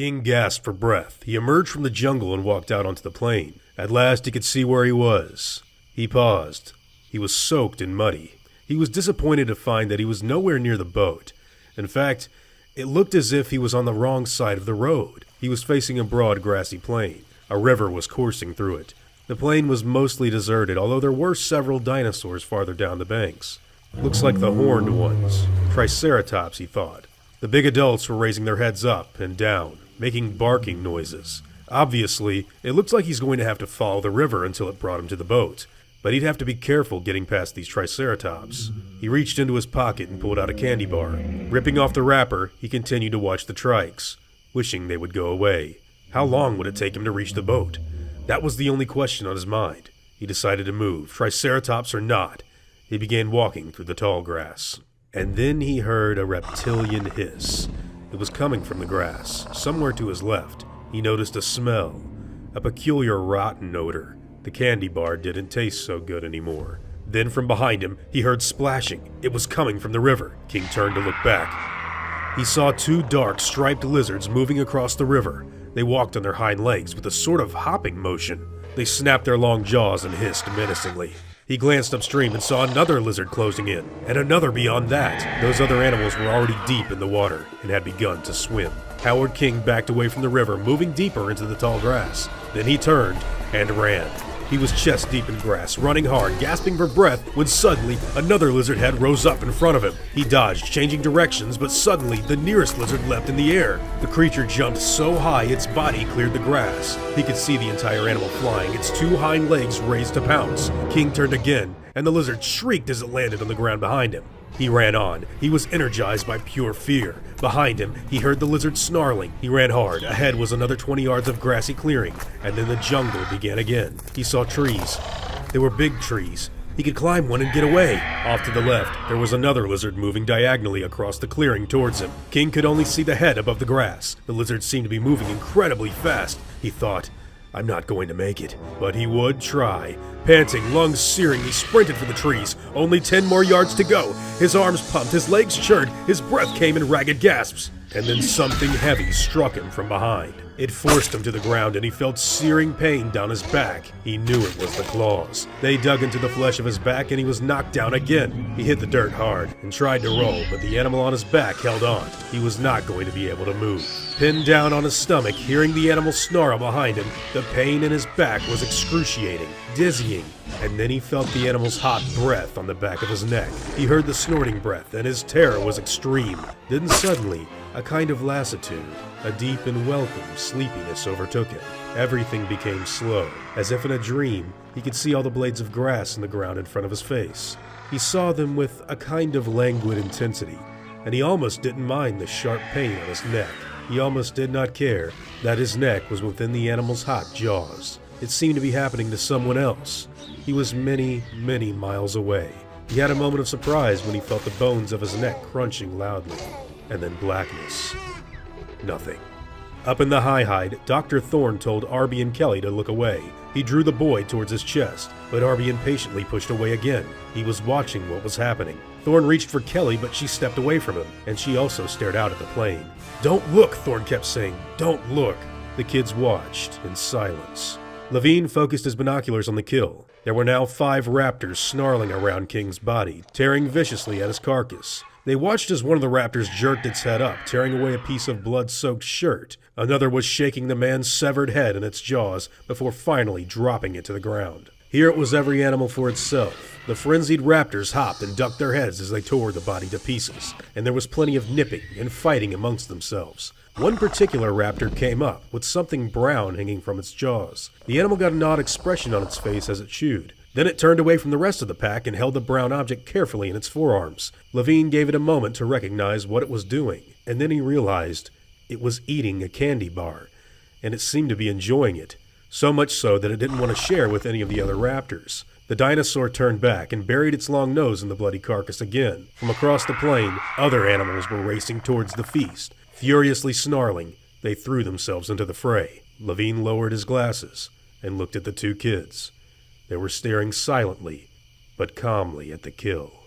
King gasped for breath. He emerged from the jungle and walked out onto the plain. At last he could see where he was. He paused. He was soaked and muddy. He was disappointed to find that he was nowhere near the boat. In fact, it looked as if he was on the wrong side of the road. He was facing a broad grassy plain. A river was coursing through it. The plain was mostly deserted, although there were several dinosaurs farther down the banks. Looks like the horned ones. Triceratops, he thought. The big adults were raising their heads up and down, making barking noises. Obviously, it looked like he's going to have to follow the river until it brought him to the boat. But he'd have to be careful getting past these Triceratops. He reached into his pocket and pulled out a candy bar. Ripping off the wrapper, he continued to watch the trikes, wishing they would go away. How long would it take him to reach the boat? That was the only question on his mind. He decided to move, Triceratops or not. He began walking through the tall grass. And then he heard a reptilian hiss. It was coming from the grass, somewhere to his left. He noticed a smell, a peculiar rotten odor. The candy bar didn't taste so good anymore. Then from behind him, he heard splashing. It was coming from the river. King turned to look back. He saw two dark, striped lizards moving across the river. They walked on their hind legs with a sort of hopping motion. They snapped their long jaws and hissed menacingly. He glanced upstream and saw another lizard closing in, and another beyond that. Those other animals were already deep in the water and had begun to swim. Howard King backed away from the river, moving deeper into the tall grass. Then he turned and ran. He was chest deep in grass, running hard, gasping for breath, when suddenly another lizard head rose up in front of him. He dodged, changing directions, but suddenly the nearest lizard leapt in the air. The creature jumped so high its body cleared the grass. He could see the entire animal flying, its two hind legs raised to pounce. King turned again, and the lizard shrieked as it landed on the ground behind him. He ran on. He was energized by pure fear. Behind him, he heard the lizard snarling. He ran hard. Ahead was another 20 yards of grassy clearing, and then the jungle began again. He saw trees. They were big trees. He could climb one and get away. Off to the left, there was another lizard moving diagonally across the clearing towards him. King could only see the head above the grass. The lizard seemed to be moving incredibly fast. He thought, I'm not going to make it, but he would try. Panting, lungs searing, he sprinted for the trees. Only 10 more yards to go. His arms pumped, his legs churned, his breath came in ragged gasps. And then something heavy struck him from behind. It forced him to the ground and he felt searing pain down his back. He knew it was the claws. They dug into the flesh of his back and he was knocked down again. He hit the dirt hard and tried to roll, but the animal on his back held on. He was not going to be able to move. Pinned down on his stomach, hearing the animal snarl behind him, the pain in his back was excruciating, dizzying, and then he felt the animal's hot breath on the back of his neck. He heard the snorting breath and his terror was extreme. Then suddenly, a kind of lassitude, a deep and welcome sleepiness overtook him. Everything became slow. As if in a dream, he could see all the blades of grass in the ground in front of his face. He saw them with a kind of languid intensity, and he almost didn't mind the sharp pain on his neck. He almost did not care that his neck was within the animal's hot jaws. It seemed to be happening to someone else. He was many, many miles away. He had a moment of surprise when he felt the bones of his neck crunching loudly. And then blackness. Nothing. Up in the high-hide, Dr. Thorne told Arby and Kelly to look away. He drew the boy towards his chest, but Arby impatiently pushed away again. He was watching what was happening. Thorne reached for Kelly, but she stepped away from him, and she also stared out at the plain. Don't look, Thorne kept saying. Don't look. The kids watched in silence. Levine focused his binoculars on the kill. There were now 5 raptors snarling around King's body, tearing viciously at his carcass. They watched as one of the raptors jerked its head up, tearing away a piece of blood-soaked shirt. Another was shaking the man's severed head in its jaws before finally dropping it to the ground. Here it was every animal for itself. The frenzied raptors hopped and ducked their heads as they tore the body to pieces, and there was plenty of nipping and fighting amongst themselves. One particular raptor came up, with something brown hanging from its jaws. The animal got an odd expression on its face as it chewed. Then it turned away from the rest of the pack and held the brown object carefully in its forearms. Levine gave it a moment to recognize what it was doing, and then he realized it was eating a candy bar, and it seemed to be enjoying it, so much so that it didn't want to share with any of the other raptors. The dinosaur turned back and buried its long nose in the bloody carcass again. From across the plain, other animals were racing towards the feast. Furiously snarling, they threw themselves into the fray. Levine lowered his glasses and looked at the 2 kids. They were staring silently, but calmly at the kill.